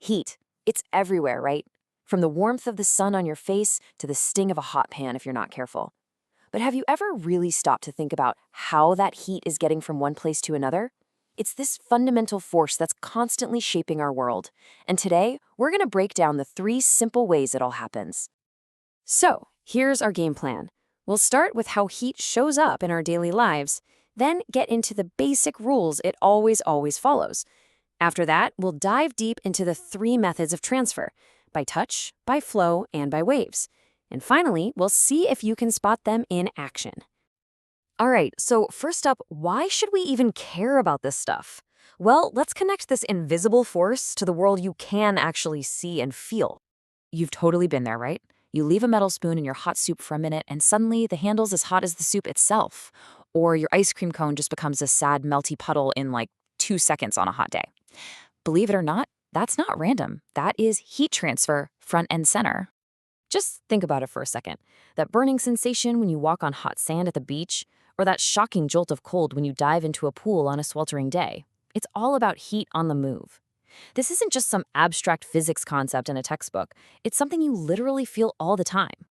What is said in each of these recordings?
Heat. It's everywhere, right? From the warmth of the sun on your face to the sting of a hot pan if you're not careful. But have you ever really stopped to think about how that heat is getting from one place to another? It's this fundamental force that's constantly shaping our world. And today, we're going to break down the 3 simple ways it all happens. So, here's our game plan. We'll start with how heat shows up in our daily lives, then get into the basic rules it always follows. After that, we'll dive deep into the 3 methods of transfer: by touch, by flow, and by waves. And finally, we'll see if you can spot them in action. All right, so first up, why should we even care about this stuff? Well, let's connect this invisible force to the world you can actually see and feel. You've totally been there, right? You leave a metal spoon in your hot soup for a minute, and suddenly the handle's as hot as the soup itself. Or your ice cream cone just becomes a sad, melty puddle in like 2 seconds on a hot day. Believe it or not, that's not random. That is heat transfer, front and center. Just think about it for a second. That burning sensation when you walk on hot sand at the beach, or that shocking jolt of cold when you dive into a pool on a sweltering day. It's all about heat on the move. This isn't just some abstract physics concept in a textbook. It's something you literally feel all the time.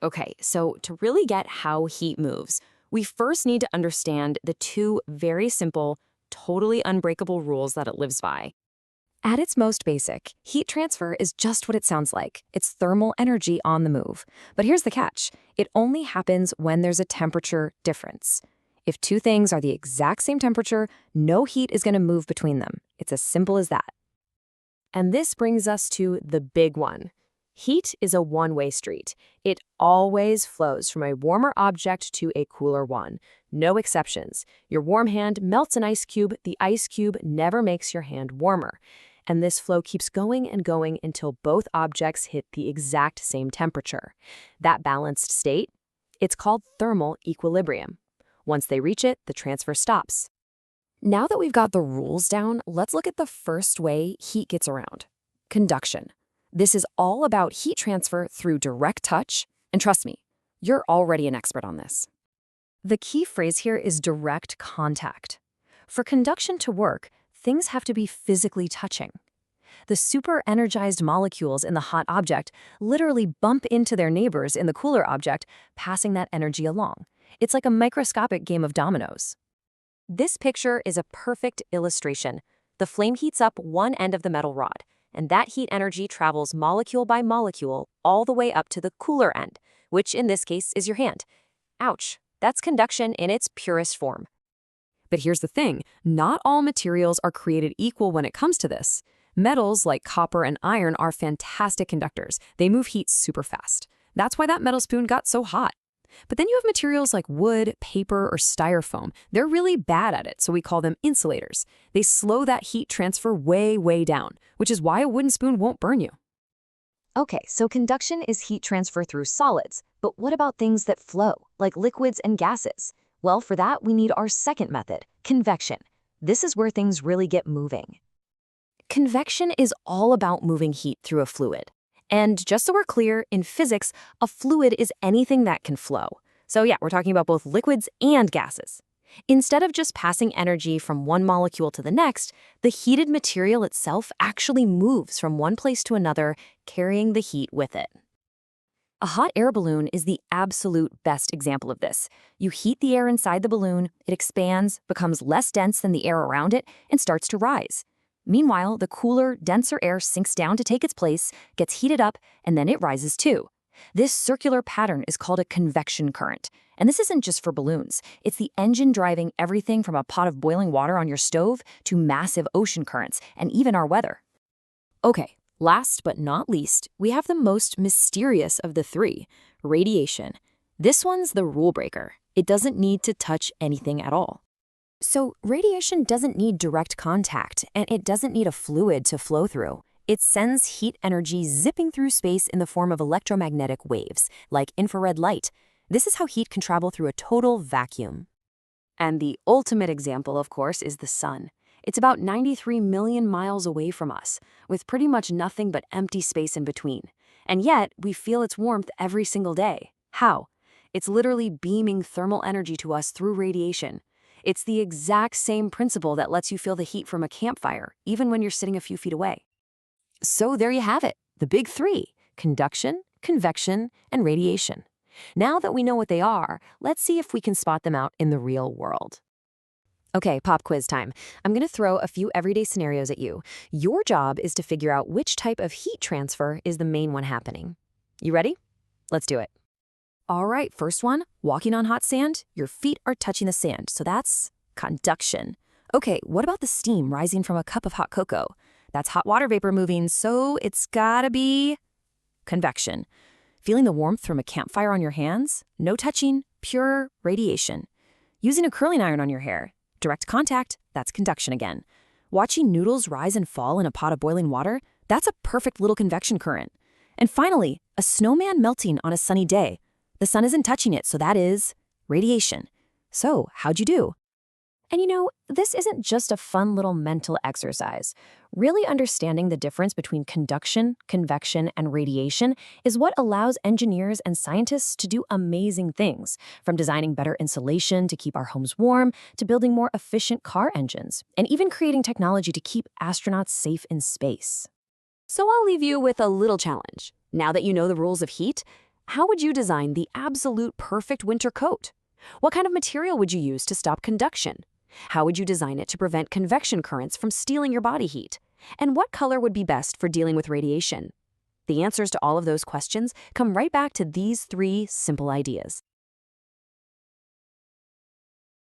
Okay, so to really get how heat moves, we first need to understand the 2 very simple, totally unbreakable rules that it lives by. At its most basic, heat transfer is just what it sounds like. It's thermal energy on the move. But here's the catch. It only happens when there's a temperature difference. If 2 things are the exact same temperature, no heat is going to move between them. It's as simple as that. And this brings us to the big one. Heat is a one-way street. It always flows from a warmer object to a cooler one. No exceptions. Your warm hand melts an ice cube. The ice cube never makes your hand warmer. And this flow keeps going and going until both objects hit the exact same temperature. That balanced state, it's called thermal equilibrium. Once they reach it, the transfer stops. Now that we've got the rules down, let's look at the first way heat gets around: conduction. This is all about heat transfer through direct touch, and trust me, you're already an expert on this. The key phrase here is direct contact. For conduction to work, things have to be physically touching. The super-energized molecules in the hot object literally bump into their neighbors in the cooler object, passing that energy along. It's like a microscopic game of dominoes. This picture is a perfect illustration. The flame heats up one end of the metal rod, and that heat energy travels molecule by molecule all the way up to the cooler end, which in this case is your hand. Ouch, that's conduction in its purest form. But here's the thing, not all materials are created equal when it comes to this. Metals like copper and iron are fantastic conductors. They move heat super fast. That's why that metal spoon got so hot. But then you have materials like wood, paper, or styrofoam. They're really bad at it, so we call them insulators. They slow that heat transfer way down, which is why a wooden spoon won't burn you. Okay, so conduction is heat transfer through solids, but what about things that flow, like liquids and gases? Well, for that, we need our second method, convection. This is where things really get moving. Convection is all about moving heat through a fluid. And just so we're clear, in physics, a fluid is anything that can flow. So yeah, we're talking about both liquids and gases. Instead of just passing energy from one molecule to the next, the heated material itself actually moves from one place to another, carrying the heat with it. A hot air balloon is the absolute best example of this. You heat the air inside the balloon, it expands, becomes less dense than the air around it, and starts to rise. Meanwhile, the cooler, denser air sinks down to take its place, gets heated up, and then it rises too. This circular pattern is called a convection current. And this isn't just for balloons. It's the engine driving everything from a pot of boiling water on your stove to massive ocean currents, and even our weather. Okay, last but not least, we have the most mysterious of the 3, radiation. This one's the rule breaker. It doesn't need to touch anything at all. So radiation doesn't need direct contact, and it doesn't need a fluid to flow through. It sends heat energy zipping through space in the form of electromagnetic waves, like infrared light. This is how heat can travel through a total vacuum. And the ultimate example, of course, is the sun. It's about 93 million miles away from us, with pretty much nothing but empty space in between. And yet, we feel its warmth every single day. How? It's literally beaming thermal energy to us through radiation. It's the exact same principle that lets you feel the heat from a campfire, even when you're sitting a few feet away. So there you have it, the big three: conduction, convection, and radiation. Now that we know what they are, let's see if we can spot them out in the real world. Okay, pop quiz time. I'm going to throw a few everyday scenarios at you. Your job is to figure out which type of heat transfer is the main one happening. You ready? Let's do it. All right, first one, walking on hot sand, your feet are touching the sand, so that's conduction. Okay, what about the steam rising from a cup of hot cocoa? That's hot water vapor moving, so it's gotta be convection. Feeling the warmth from a campfire on your hands? No touching, pure radiation. Using a curling iron on your hair? Direct contact, that's conduction again. Watching noodles rise and fall in a pot of boiling water? That's a perfect little convection current. And finally, a snowman melting on a sunny day. The sun isn't touching it, so that is radiation. So, how'd you do? And this isn't just a fun little mental exercise. Really understanding the difference between conduction, convection, and radiation is what allows engineers and scientists to do amazing things, from designing better insulation to keep our homes warm, to building more efficient car engines, and even creating technology to keep astronauts safe in space. So I'll leave you with a little challenge. Now that you know the rules of heat, how would you design the absolute perfect winter coat? What kind of material would you use to stop conduction? How would you design it to prevent convection currents from stealing your body heat? And what color would be best for dealing with radiation? The answers to all of those questions come right back to these three simple ideas.